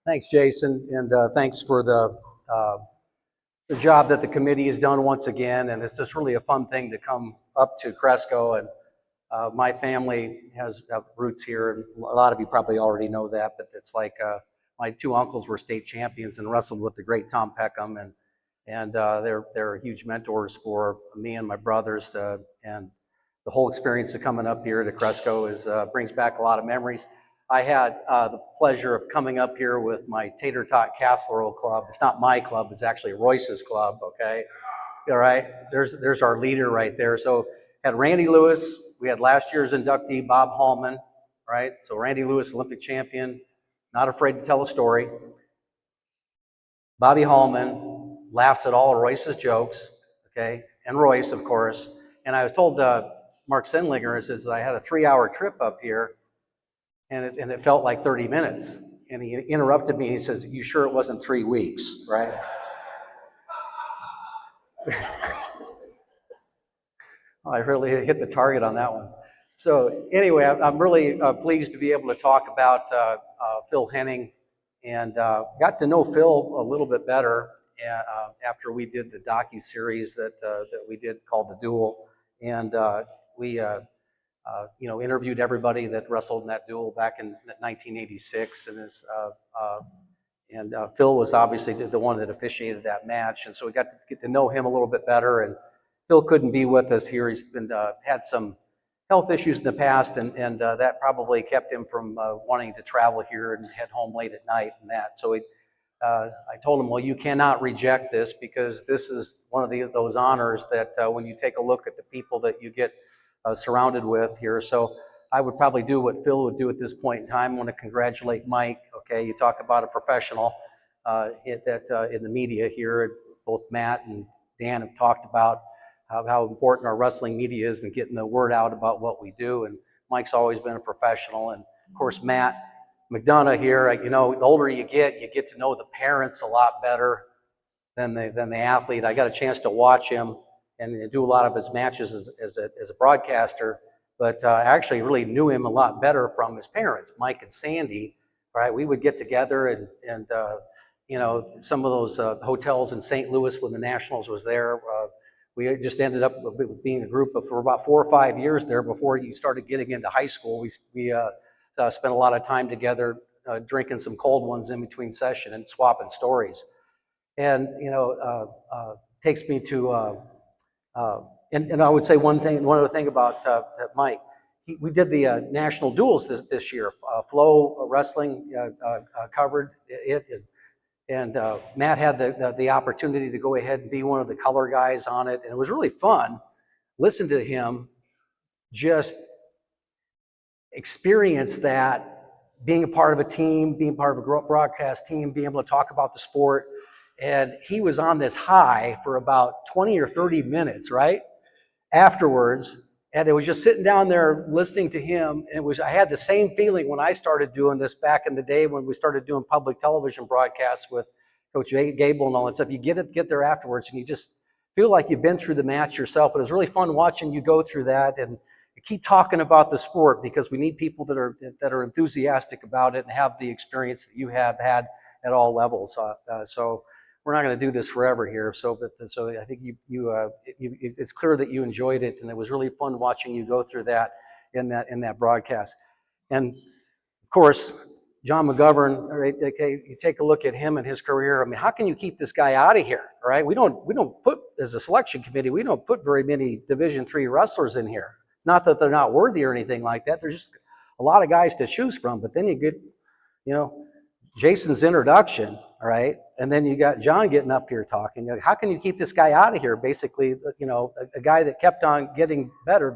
Thanks, Jason, and thanks for the job that the committee has done once again. And it's just really a fun thing to come up to Cresco. And my family has roots here, and a lot of you probably already know that. But it's like my two uncles were state champions and wrestled with the great Tom Peckham, and they're huge mentors for me and my brothers. And the whole experience of coming up here to Cresco brings back a lot of memories. I had the pleasure of coming up here with my Tater Tot Casserole Club. It's not my club, it's actually Royce's club, okay? All right, there's our leader right there. So had Randy Lewis, we had last year's inductee, Bob Hallman, right? So Randy Lewis, Olympic champion, not afraid to tell a story. Bobby Hallman laughs at all of Royce's jokes, okay? And Royce, of course. And I was told Mark Sendlinger says I had a 3-hour trip up here, and it felt like 30 minutes. And he interrupted me and he says, "You sure it wasn't 3 weeks, right?" I really hit the target on that one. So anyway, I'm really pleased to be able to talk about Phil Henning, and got to know Phil a little bit better after we did the docu-series that we did called The Duel. And we interviewed everybody that wrestled in that duel back in 1986, and Phil was obviously the one that officiated that match, and so we got to get to know him a little bit better. And Phil couldn't be with us here; he's been had some health issues in the past, and that probably kept him from wanting to travel here and head home late at night and that. So I told him, well, you cannot reject this, because this is one of those honors that when you take a look at the people that you get surrounded with here. So I would probably do what Phil would do at this point in time. I want to congratulate Mike. Okay, you talk about a professional in the media here. Both Matt and Dan have talked about how important our wrestling media is and getting the word out about what we do. And Mike's always been a professional. And of course, Matt McDonough here, the older you get to know the parents a lot better than the athlete. I got a chance to watch him and do a lot of his matches as a broadcaster, but I actually really knew him a lot better from his parents, Mike and Sandy. Right, we would get together and some of those hotels in St. Louis when the Nationals was there. We just ended up being a group for about 4 or 5 years there before you started getting into high school. We spent a lot of time together drinking some cold ones in between session and swapping stories. And takes me to and I would say one other thing about Mike. We did the national duels this year. Flow Wrestling covered it, and Matt had the opportunity to go ahead and be one of the color guys on it, and it was really fun. Listen to him just experience that, being a part of a team, being part of a broadcast team, being able to talk about the sport. And he was on this high for about 20 or 30 minutes, right? Afterwards, and it was just sitting down there listening to him. And I had the same feeling when I started doing this back in the day when we started doing public television broadcasts with Coach Gable and all that stuff. You get there afterwards and you just feel like you've been through the match yourself. But it was really fun watching you go through that and keep talking about the sport, because we need people that are enthusiastic about it and have the experience that you have had at all levels. So we're not going to do this forever here. So I think it's clear that you enjoyed it, and it was really fun watching you go through that in that broadcast. And of course, John McGovern. Right, okay, you take a look at him and his career. I mean, how can you keep this guy out of here? Right? We don't put, as a selection committee, we don't put very many Division III wrestlers in here. It's not that they're not worthy or anything like that. There's just a lot of guys to choose from. But then you get, Jason's introduction, all right? And then you got John getting up here talking. How can you keep this guy out of here? Basically, a guy that kept on getting better.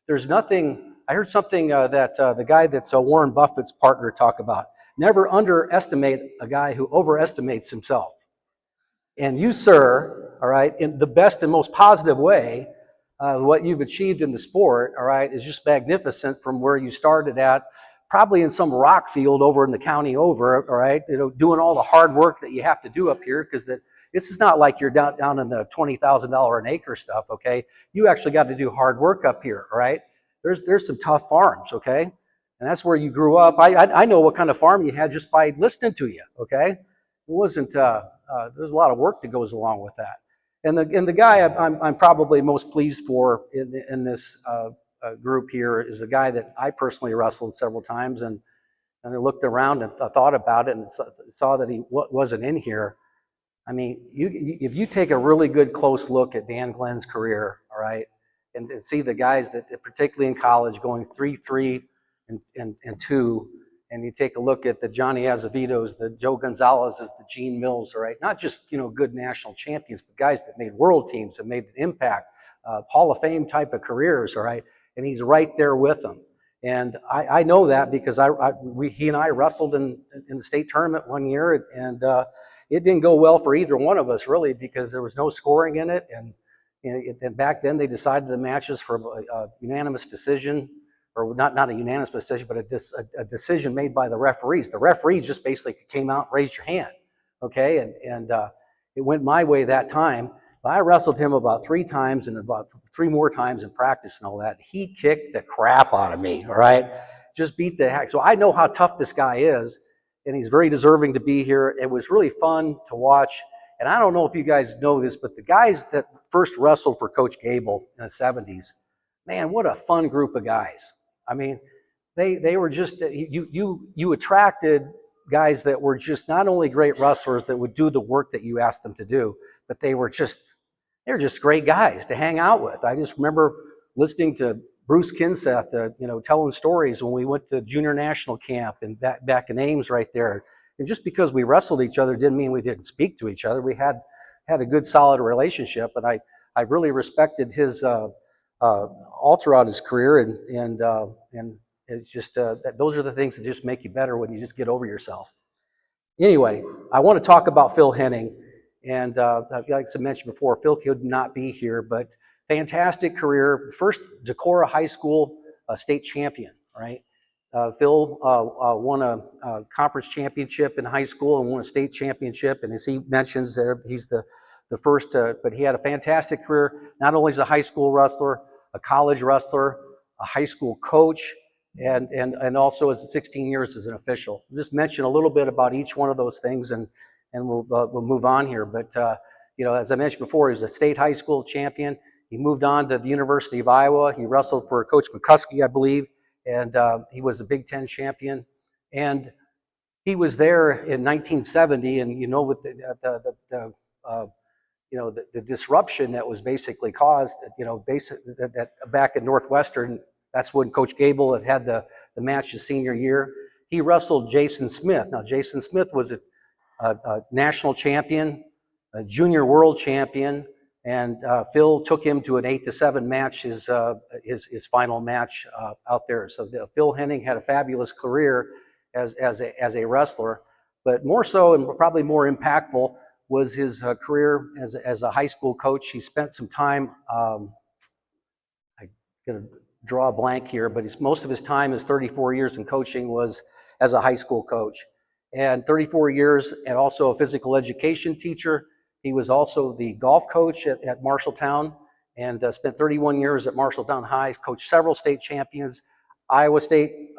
There's nothing. I heard something that the guy that's Warren Buffett's partner talk about. Never underestimate a guy who overestimates himself. And you, sir, all right, in the best and most positive way, what you've achieved in the sport, all right, is just magnificent from where you started at. Probably in some rock field over in the county over, all right, doing all the hard work that you have to do up here, because this is not like you're down in the $20,000 an acre stuff, okay? You actually got to do hard work up here, all right? There's some tough farms, okay? And that's where you grew up. I know what kind of farm you had just by listening to you, okay? It wasn't, there's a lot of work that goes along with that. And the guy I'm probably most pleased for in this group here is the guy that I personally wrestled several times, and I looked around and thought about it and saw that he wasn't in here. I mean, if you take a really good close look at Dan Glenn's career, all right, and see the guys that, particularly in college, going 3-3 and 2, and you take a look at the Johnny Azevedos, the Joe Gonzalez's, the Gene Mills, all right, not just good national champions, but guys that made world teams and made an impact, Hall of Fame type of careers, all right, and he's right there with them. And I know that because he and I wrestled in the state tournament one year, and it didn't go well for either one of us really because there was no scoring in it, and back then they decided the matches for a unanimous decision, or not a unanimous decision, but a decision made by the referees. The referees just basically came out and raised your hand, okay, and it went my way that time. I wrestled him about 3 times and about 3 more times in practice and all that. He kicked the crap out of me, all right? Just beat the heck. So I know how tough this guy is, and he's very deserving to be here. It was really fun to watch. And I don't know if you guys know this, but the guys that first wrestled for Coach Gable in the 70s, man, what a fun group of guys. I mean, they were just, you attracted guys that were just not only great wrestlers that would do the work that you asked them to do, but they're just great guys to hang out with. I just remember listening to Bruce Kinseth, telling stories when we went to junior national camp and back in Ames right there. And just because we wrestled each other didn't mean we didn't speak to each other. We had a good, solid relationship, and I really respected his all throughout his career, and it's just those are the things that just make you better when you just get over yourself. Anyway, I want to talk about Phil Henning. And like I mentioned before, Phil could not be here, but fantastic career. First Decorah High School state champion, right? Phil won a conference championship in high school and won a state championship. And as he mentions there, he's the first, but he had a fantastic career, not only as a high school wrestler, a college wrestler, a high school coach, and also as 16 years as an official. I'll just mention a little bit about each one of those things, and we'll move on here. But as I mentioned before, he was a state high school champion. He moved on to the University of Iowa. He wrestled for Coach McCuskey, I believe, and he was a Big Ten champion. And he was there in 1970, and with the disruption that was basically caused, that back in Northwestern, that's when Coach Gable had the match his senior year. He wrestled Jason Smith. Now, Jason Smith was a national champion, a junior world champion, and Phil took him to an 8-7 match, his final match out there. So Phil Henning had a fabulous career as a wrestler, but more so and probably more impactful was his career as a high school coach. He spent some time, I'm going to draw a blank here, but most of his time, his 34 years in coaching, was as a high school coach. And 34 years, and also a physical education teacher. He was also the golf coach at Marshalltown, and spent 31 years at Marshalltown High, coached several state champions, Iowa State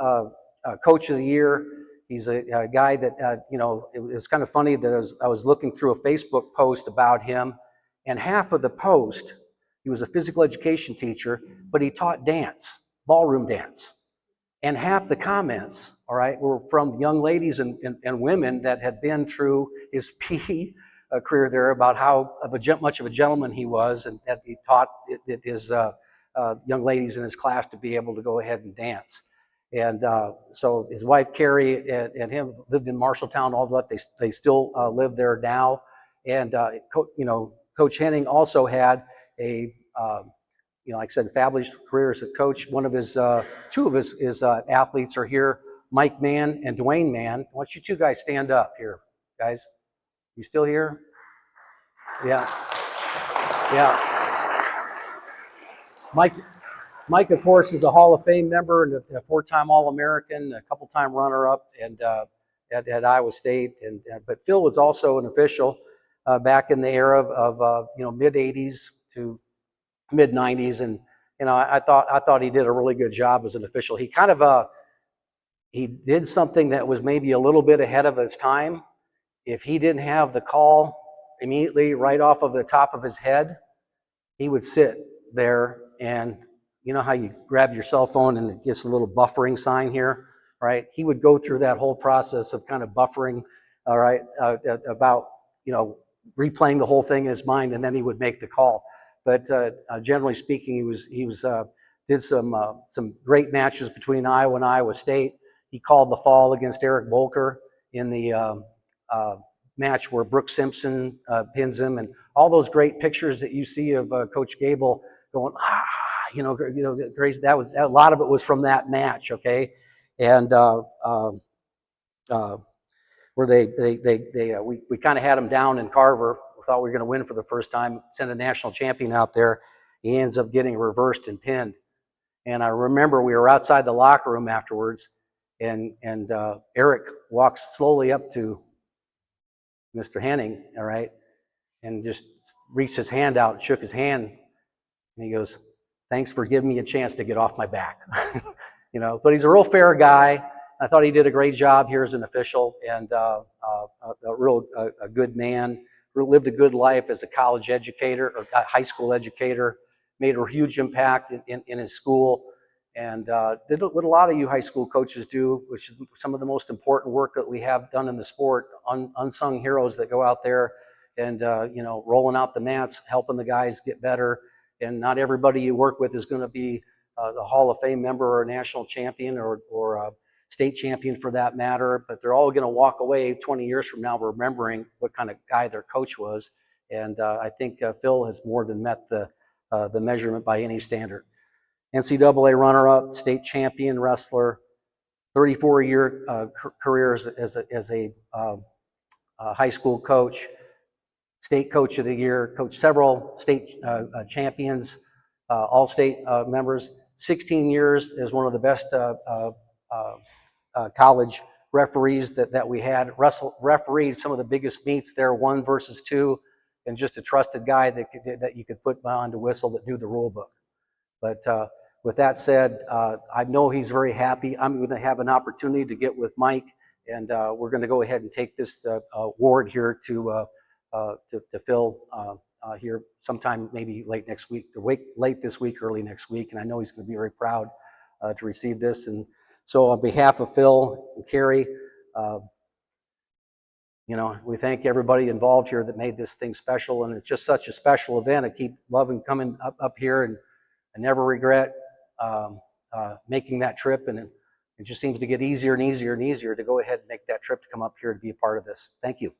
Coach of the Year. He's a guy that, it was kind of funny that I was looking through a Facebook post about him, and half of the post, he was a physical education teacher, but he taught dance, ballroom dance. And half the comments, all right, were from young ladies and women that had been through his PE career there about how much of a gentleman he was, and that he taught his young ladies in his class to be able to go ahead and dance. And so his wife Carrie and him lived in Marshalltown. All that they still live there now. And Coach Henning also had a like I said, fabulous career as a coach. One of his, 2 of his athletes are here, Mike Mann and Dwayne Mann. Why don't you 2 guys stand up here, guys? You still here? Yeah. Mike, of course, is a Hall of Fame member and a 4-time All-American, a couple-time runner-up, and at Iowa State. But Phil was also an official back in the era of mid '80s to mid '90s, and I thought he did a really good job as an official. He kind of he did something that was maybe a little bit ahead of his time. If he didn't have the call immediately right off of the top of his head, he would sit there, and you know how you grab your cell phone and it gets a little buffering sign here, right? He would go through that whole process of kind of buffering, all right, about, you know, replaying the whole thing in his mind, and then he would make the call. But generally speaking, he was did some great matches between Iowa and Iowa State. He called the fall against Eric Volker in the match where Brooks Simpson pins him, and all those great pictures that you see of Coach Gable going, crazy. That was a lot of it was from that match, okay, and where we kind of had him down in Carver. We thought we were going to win for the first time, send a national champion out there. He ends up getting reversed and pinned. And I remember we were outside the locker room afterwards, and Eric walks slowly up to Mr. Henning, all right, and just reached his hand out and shook his hand, and he goes, "Thanks for giving me a chance to get off my back." You know, but he's a real fair guy. I thought he did a great job here as an official, and a good man. Lived a good life as a college educator or high school educator. Made a huge impact in his school, and did what a lot of you high school coaches do, which is some of the most important work that we have done in the sport. Unsung heroes that go out there and rolling out the mats, helping the guys get better. And not everybody you work with is going to be a Hall of Fame member or a national champion or a state champion for that matter, but they're all going to walk away 20 years from now remembering what kind of guy their coach was. And I think Phil has more than met the measurement by any standard. NCAA runner-up, state champion wrestler, 34-year career as a high school coach, state coach of the year, coached several state champions, all-state members, 16 years as one of the best college referees that we had. Refereed some of the biggest meets there, 1 versus 2, and just a trusted guy that you could put behind a whistle that knew the rule book. But with that said, I know he's very happy. I'm going to have an opportunity to get with Mike, and we're going to go ahead and take this award here to Phil here sometime maybe late next week, late this week, early next week. And I know he's going to be very proud to receive this. And so on behalf of Phil and Carrie, we thank everybody involved here that made this thing special. And it's just such a special event. I keep loving coming up here, and I never regret making that trip. And it just seems to get easier and easier and easier to go ahead and make that trip to come up here to be a part of this. Thank you.